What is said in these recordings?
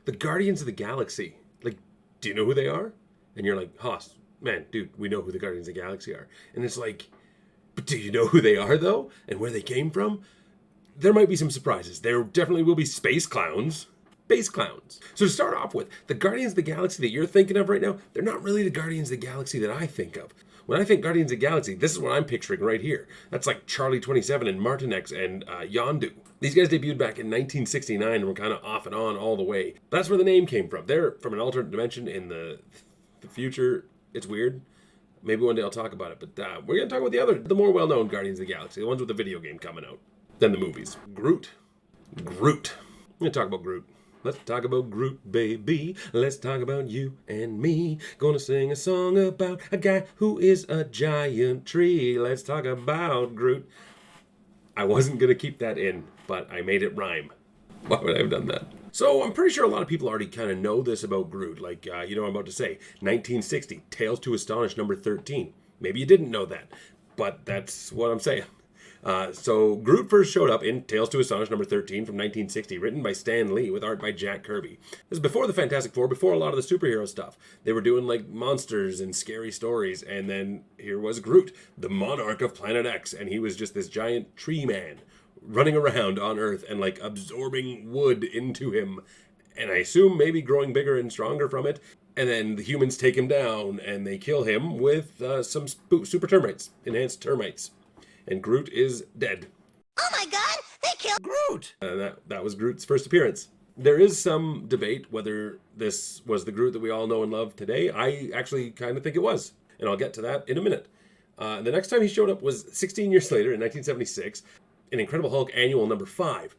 The Guardians of the Galaxy. Like, do you know who they are? And you're like, Haas, man, dude, we know who the Guardians of the Galaxy are. And it's like, but do you know who they are, though? And where they came from? There might be some surprises. There definitely will be space clowns. Space clowns. So to start off with, the Guardians of the Galaxy that you're thinking of right now, they're not really the Guardians of the Galaxy that I think of. When I think Guardians of the Galaxy, this is what I'm picturing right here. That's like Charlie 27 and Martinex and Yondu. These guys debuted back in 1969 and were kind of off and on all the way. That's where the name came from. They're from an alternate dimension in the future. It's weird. Maybe one day I'll talk about it, but we're going to talk about the more well-known Guardians of the Galaxy, the ones with the video game coming out, than the movies. Groot. I'm going to talk about Groot. Let's talk about Groot, baby. Let's talk about you and me. Gonna sing a song about a guy who is a giant tree. Let's talk about Groot. I wasn't going to keep that in, but I made it rhyme. Why would I have done that? So I'm pretty sure a lot of people already kind of know this about Groot. Like, you know what I'm about to say. 1960, Tales to Astonish number 13. Maybe you didn't know that, but that's what I'm saying. So Groot first showed up in Tales to Astonish number 13 from 1960, written by Stan Lee with art by Jack Kirby. This is before the Fantastic Four, before a lot of the superhero stuff. They were doing like monsters and scary stories, and then here was Groot, the monarch of Planet X, and he was just this giant tree man running around on Earth and like absorbing wood into him, and I assume maybe growing bigger and stronger from it. And then the humans take him down and they kill him with some super termites, enhanced termites. And Groot is dead. Oh my god, they killed Groot! And that was Groot's first appearance. There is some debate whether this was the Groot that we all know and love today. I actually kind of think it was. And I'll get to that in a minute. The next time he showed up was 16 years later in 1976 in Incredible Hulk Annual number 5.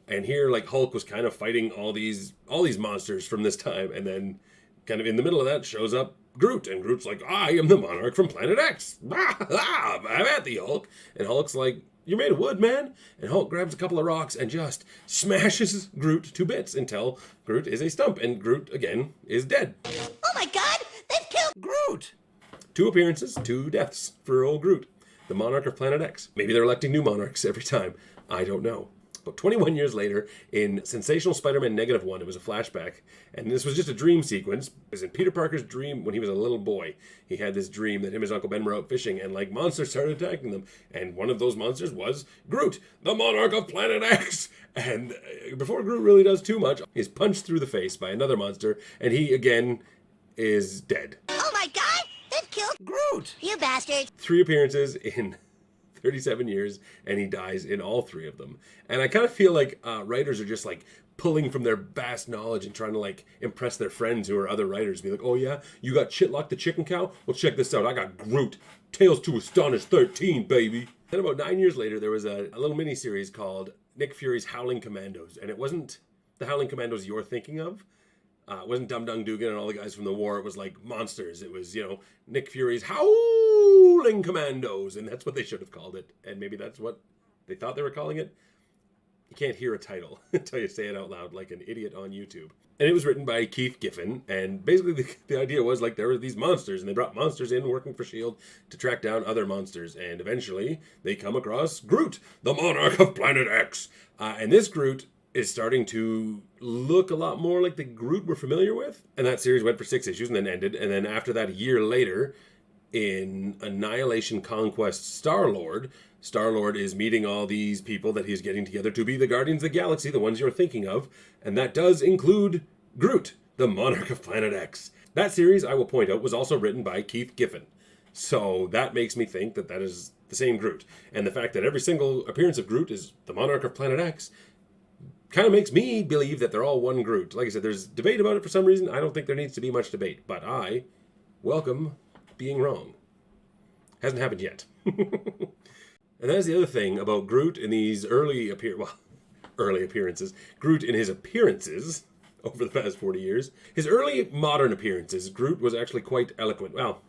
And here, like, Hulk was kind of fighting all these monsters from this time. And then kind of in the middle of that shows up Groot, and Groot's like, I am the monarch from Planet X. I'm at the Hulk. And Hulk's like, you're made of wood, man. And Hulk grabs a couple of rocks and just smashes Groot to bits until Groot is a stump. And Groot, again, is dead. Oh my god, they've killed Groot! 2 appearances, 2 deaths for old Groot, the monarch of Planet X. Maybe they're electing new monarchs every time. I don't know. But 21 years later, in Sensational Spider-Man -1, it was a flashback, and this was just a dream sequence. It was in Peter Parker's dream when he was a little boy. He had this dream that him and his Uncle Ben were out fishing, and like monsters started attacking them. And one of those monsters was Groot, the monarch of Planet X. And before Groot really does too much, he's punched through the face by another monster, and he, again, is dead. Oh my god, they've killed Groot! you bastards. 3 appearances in 37 years, and he dies in all 3 of them. And I kind of feel like writers are just like pulling from their vast knowledge and trying to like impress their friends who are other writers. Be like, oh yeah, you got Chitlock the chicken cow? Well, check this out. I got Groot, Tales to Astonish 13, baby. Then about 9 years later, there was a little mini-series called Nick Fury's Howling Commandos. And it wasn't the Howling Commandos you're thinking of. It wasn't Dum Dum Dugan and all the guys from the war. It was like monsters. It was, you know, Nick Fury's Howling Commandos. And that's what they should have called it. And maybe that's what they thought they were calling it. You can't hear a title until you say it out loud like an idiot on YouTube. And it was written by Kieth Giffen. And basically the idea was like there were these monsters. And they brought monsters in working for S.H.I.E.L.D. to track down other monsters. And eventually they come across Groot, the monarch of Planet X. And this Groot is starting to look a lot more like the Groot we're familiar with. And that series went for 6 issues and then ended. And then after that, a year later, in Annihilation Conquest Starlord is meeting all these people that he's getting together to be the Guardians of the Galaxy, the ones you're thinking of. And that does include Groot, the monarch of Planet X. That series, I will point out, was also written by Kieth Giffen. So that makes me think that that is the same Groot. And the fact that every single appearance of Groot is the monarch of Planet X kind of makes me believe that they're all one Groot. Like I said, there's debate about it for some reason. I don't think there needs to be much debate, but I welcome being wrong. Hasn't happened yet. And that's the other thing about Groot in these early appearances. Groot in his appearances over the past 40 years. His early modern appearances, Groot was actually quite eloquent. Well,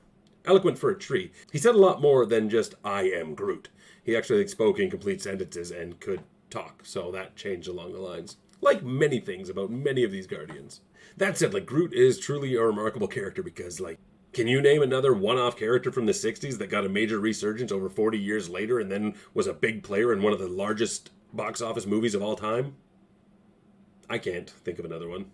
eloquent for a tree. He said a lot more than just, I am Groot. He actually spoke in complete sentences and could talk, so that changed along the lines. Like many things about many of these Guardians. That said, like, Groot is truly a remarkable character because, like, can you name another one-off character from the 60s that got a major resurgence over 40 years later and then was a big player in one of the largest box office movies of all time? I can't think of another one.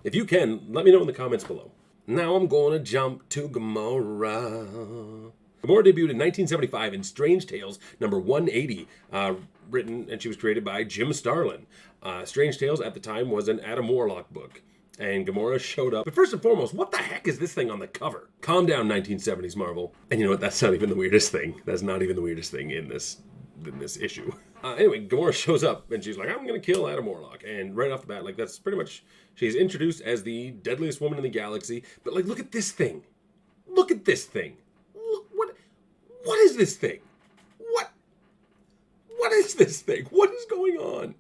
If you can, let me know in the comments below. Now I'm going to jump to Gamora. Gamora debuted in 1975 in Strange Tales number 180, written and she was created by Jim Starlin. Strange Tales at the time was an Adam Warlock book, and Gamora showed up. But first and foremost, what the heck is this thing on the cover? Calm down, 1970s Marvel. And you know what? That's not even the weirdest thing. That's not even the weirdest thing in this issue. Anyway, Gamora shows up and she's like, I'm going to kill Adam Warlock. And right off the bat, like, that's pretty much, she's introduced as the deadliest woman in the galaxy. But like, look at this thing. Look at this thing. Look, what is this thing? What is this thing? What is going on?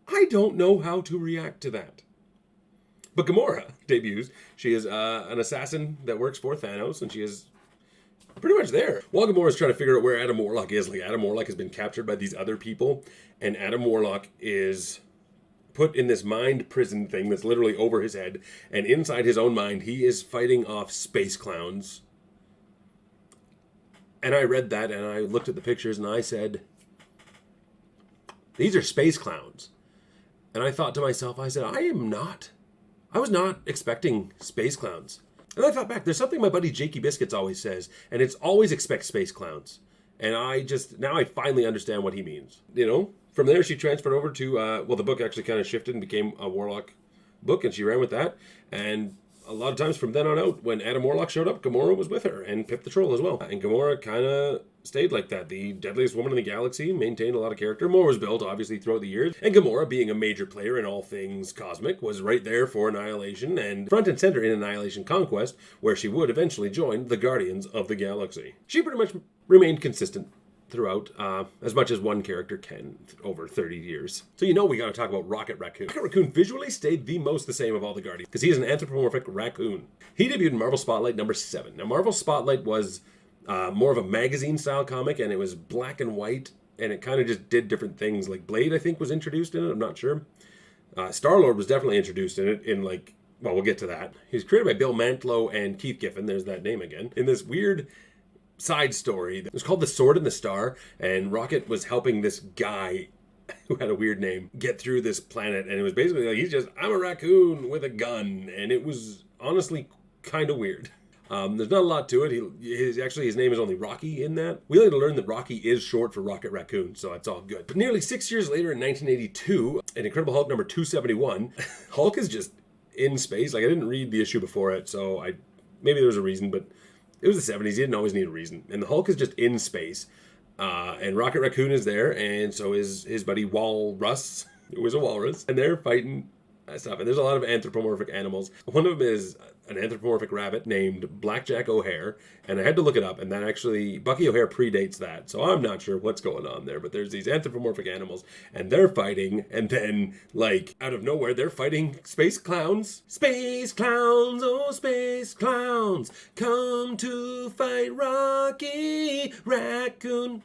I don't know how to react to that. But Gamora debuts. She is an assassin that works for Thanos, and she is pretty much there. While Gamora is trying to figure out where Adam Warlock is, like, Adam Warlock has been captured by these other people, and Adam Warlock is put in this mind prison thing that's literally over his head, and inside his own mind, he is fighting off space clowns. And I read that, and I looked at the pictures, and I said, these are space clowns. And I thought to myself, I said, I was not expecting space clowns. And I thought back, there's something my buddy Jakey Biscuits always says, and it's always expect space clowns. And now I finally understand what he means. You know, from there she transferred over to, the book actually kind of shifted and became a Warlock book, and she ran with that. And a lot of times from then on out, when Adam Warlock showed up, Gamora was with her, and Pip the Troll as well. And Gamora kind of stayed like that. The deadliest woman in the galaxy, maintained a lot of character. More was built, obviously, throughout the years. And Gamora, being a major player in all things cosmic, was right there for Annihilation, and front and center in Annihilation Conquest, where she would eventually join the Guardians of the Galaxy. She pretty much remained consistent throughout, as much as one character can over 30 years. So you know we gotta talk about Rocket Raccoon. Rocket Raccoon visually stayed the most the same of all the Guardians, because he is an anthropomorphic raccoon. He debuted in Marvel Spotlight number 7. Now Marvel Spotlight was more of a magazine-style comic, and it was black and white, and it kind of just did different things. Like Blade, I think, was introduced in it, I'm not sure. Starlord was definitely introduced in it, well, we'll get to that. He was created by Bill Mantlo and Kieth Giffen, there's that name again, in this weird side story. It was called The Sword and the Star, and Rocket was helping this guy who had a weird name get through this planet, and it was basically like, I'm a raccoon with a gun, and it was honestly kind of weird. There's not a lot to it. His name is only Rocky in that. We later learned that Rocky is short for Rocket Raccoon, so it's all good. But nearly 6 years later, in 1982, in Incredible Hulk number 271, Hulk is just in space. Like, I didn't read the issue before it, so maybe there was a reason, but it was the 70s. He didn't always need a reason. And the Hulk is just in space. And Rocket Raccoon is there. And so is his buddy Walrus, who is a walrus. And they're fighting stuff. And there's a lot of anthropomorphic animals. One of them is an anthropomorphic rabbit named Blackjack O'Hare. And I had to look it up. And that actually, Bucky O'Hare predates that. So I'm not sure what's going on there. But there's these anthropomorphic animals. And they're fighting. And then, out of nowhere, they're fighting space clowns. Space clowns, oh space clowns, come to fight Rocky Raccoon.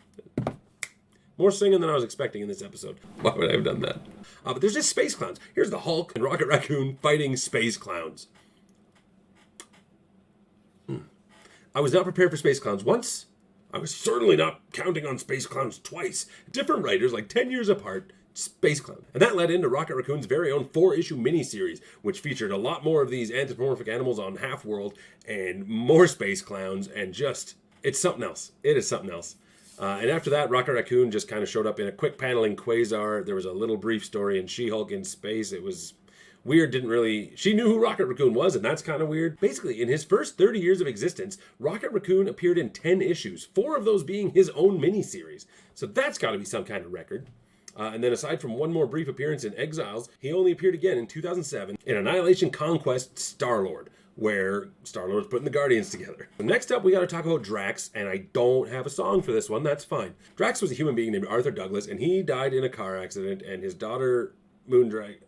More singing than I was expecting in this episode. Why would I have done that? But there's just space clowns. Here's the Hulk and Rocket Raccoon fighting space clowns. I was not prepared for space clowns once. I was certainly not counting on space clowns twice. Different writers, 10 years apart, space clown. And that led into Rocket Raccoon's very own 4-issue miniseries, which featured a lot more of these anthropomorphic animals on Half-World and more space clowns, and it's something else. It is something else. And after that, Rocket Raccoon just kind of showed up in a quick panel in Quasar. There was a little brief story in She-Hulk in space. It was weird. She knew who Rocket Raccoon was, and that's kind of weird. Basically, in his first 30 years of existence, Rocket Raccoon appeared in 10 issues, 4 of those being his own miniseries. So that's got to be some kind of record. And then aside from one more brief appearance in Exiles, he only appeared again in 2007 in Annihilation Conquest Starlord, where Starlord's putting the Guardians together. Next up, we got to talk about Drax, and I don't have a song for this one. That's fine. Drax was a human being named Arthur Douglas, and he died in a car accident, and his daughter, Moondragon,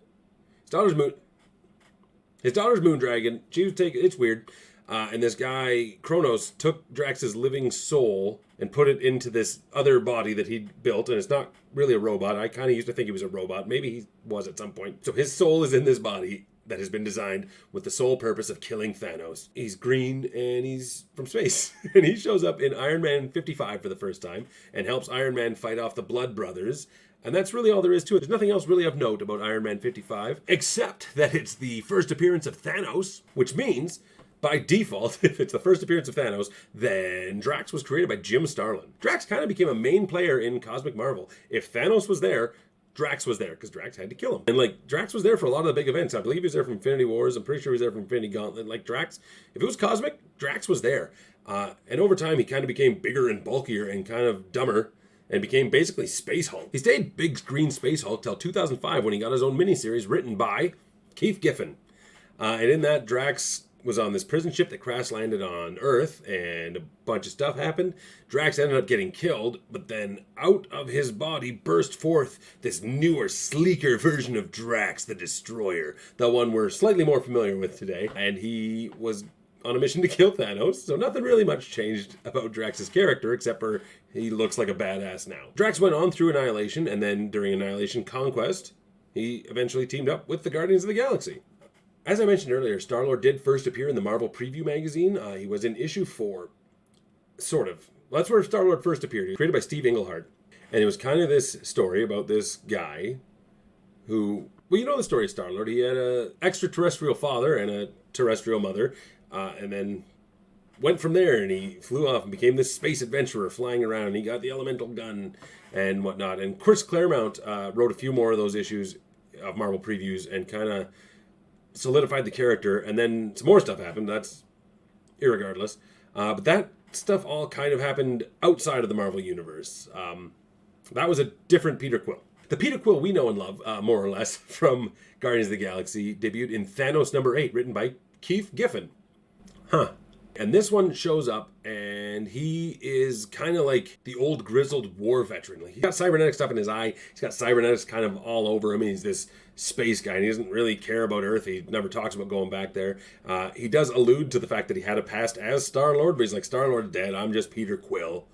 she was taken, it's weird, and this guy, Kronos, took Drax's living soul and put it into this other body that he built, and it's not really a robot. I kind of used to think he was a robot. Maybe he was at some point. So his soul is in this body that has been designed with the sole purpose of killing Thanos. He's green, and he's from space. And he shows up in Iron Man 55 for the first time and helps Iron Man fight off the Blood Brothers. And that's really all there is to it. There's nothing else really of note about Iron Man 55, except that it's the first appearance of Thanos, which means, by default, if it's the first appearance of Thanos, then Drax was created by Jim Starlin. Drax kind of became a main player in Cosmic Marvel. If Thanos was there, Drax was there, because Drax had to kill him. And, like, Drax was there for a lot of the big events. I believe he was there for Infinity Wars. I'm pretty sure he was there for Infinity Gauntlet. Like, Drax, if it was cosmic, Drax was there. And over time, he kind of became bigger and bulkier and kind of dumber, and became basically Space Hulk. He stayed big screen Space Hulk till 2005 when he got his own miniseries written by Kieth Giffen. And in that, Drax was on this prison ship that crash landed on Earth, and a bunch of stuff happened. Drax ended up getting killed, but then out of his body burst forth this newer, sleeker version of Drax the Destroyer, the one we're slightly more familiar with today. And he was on a mission to kill Thanos, so nothing really much changed about Drax's character, except for he looks like a badass now. Drax went on through Annihilation, and then during Annihilation Conquest, he eventually teamed up with the Guardians of the Galaxy. As I mentioned earlier, Starlord did first appear in the Marvel Preview magazine. He was in issue 4, sort of. Well, that's where Starlord first appeared. He was created by Steve Englehart. And it was kind of this story about this guy who, well, you know the story of Starlord. He had an extraterrestrial father and a terrestrial mother, and then went from there, and he flew off and became this space adventurer flying around, and he got the elemental gun and whatnot. And Chris Claremont wrote a few more of those issues of Marvel Previews and kind of solidified the character, and then some more stuff happened. That's irregardless. But that stuff all kind of happened outside of the Marvel Universe. That was a different Peter Quill. The Peter Quill we know and love, more or less, from Guardians of the Galaxy, debuted in Thanos #8, written by Kieth Giffen. And this one shows up, and he is kind of like the old grizzled war veteran. Like, he's got cybernetic stuff in his eye. He's got cybernetics kind of all over him. He's this space guy, and he doesn't really care about Earth. He never talks about going back there. He does allude to the fact that he had a past as Starlord, but he's like, Starlord's dead. I'm just Peter Quill.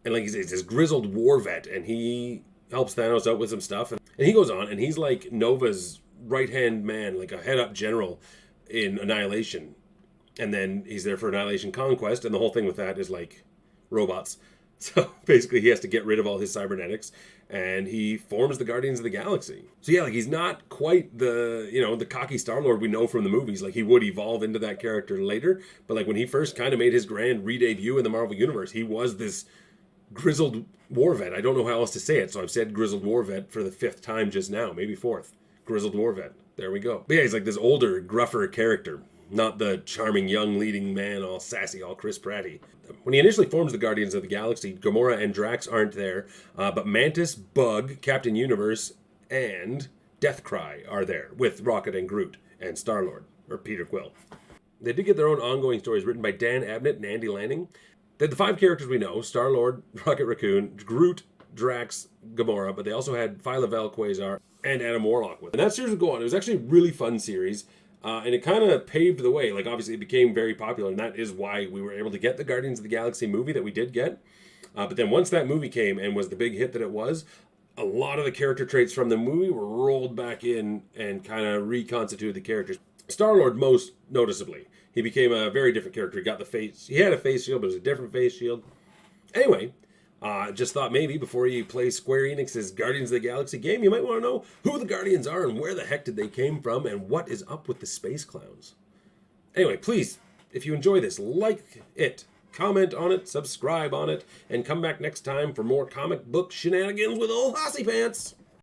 And like, he's this grizzled war vet, and he helps Thanos out with some stuff. And he goes on, and he's like Nova's right-hand man, like a head-up general in Annihilation. And then he's there for Annihilation Conquest, and the whole thing with that is like robots. So basically he has to get rid of all his cybernetics, and he forms the Guardians of the Galaxy. So yeah, like, he's not quite the, you know, the cocky Star-Lord we know from the movies. Like, he would evolve into that character later, but like when he first kind of made his grand re-debut in the Marvel Universe, he was this grizzled war vet. I don't know how else to say it, so I've said grizzled war vet for the 5th time just now, maybe 4th. Grizzled war vet. There we go. But yeah, he's like this older, gruffer character. Not the charming young leading man, all sassy, all Chris Pratty. When he initially forms the Guardians of the Galaxy, Gamora and Drax aren't there, but Mantis, Bug, Captain Universe, and Deathcry are there, with Rocket and Groot, and Starlord, or Peter Quill. They did get their own ongoing stories written by Dan Abnett and Andy Lanning. They had the 5 characters we know: Starlord, Rocket Raccoon, Groot, Drax, Gamora, but they also had Phyla-Vell, Quasar, and Adam Warlock with them. And that series would go on. It was actually a really fun series. And it kind of paved the way. Like, obviously, it became very popular, and that is why we were able to get the Guardians of the Galaxy movie that we did get. But then once that movie came and was the big hit that it was, a lot of the character traits from the movie were rolled back in and kind of reconstituted the characters. Starlord, most noticeably. He became a very different character. He got the face. He had a face shield, but it was a different face shield. Anyway, just thought maybe before you play Square Enix's Guardians of the Galaxy game, you might want to know who the Guardians are and where the heck did they came from and what is up with the space clowns. Anyway, please, if you enjoy this, like it, comment on it, subscribe on it, and come back next time for more comic book shenanigans with old Hossy Pants.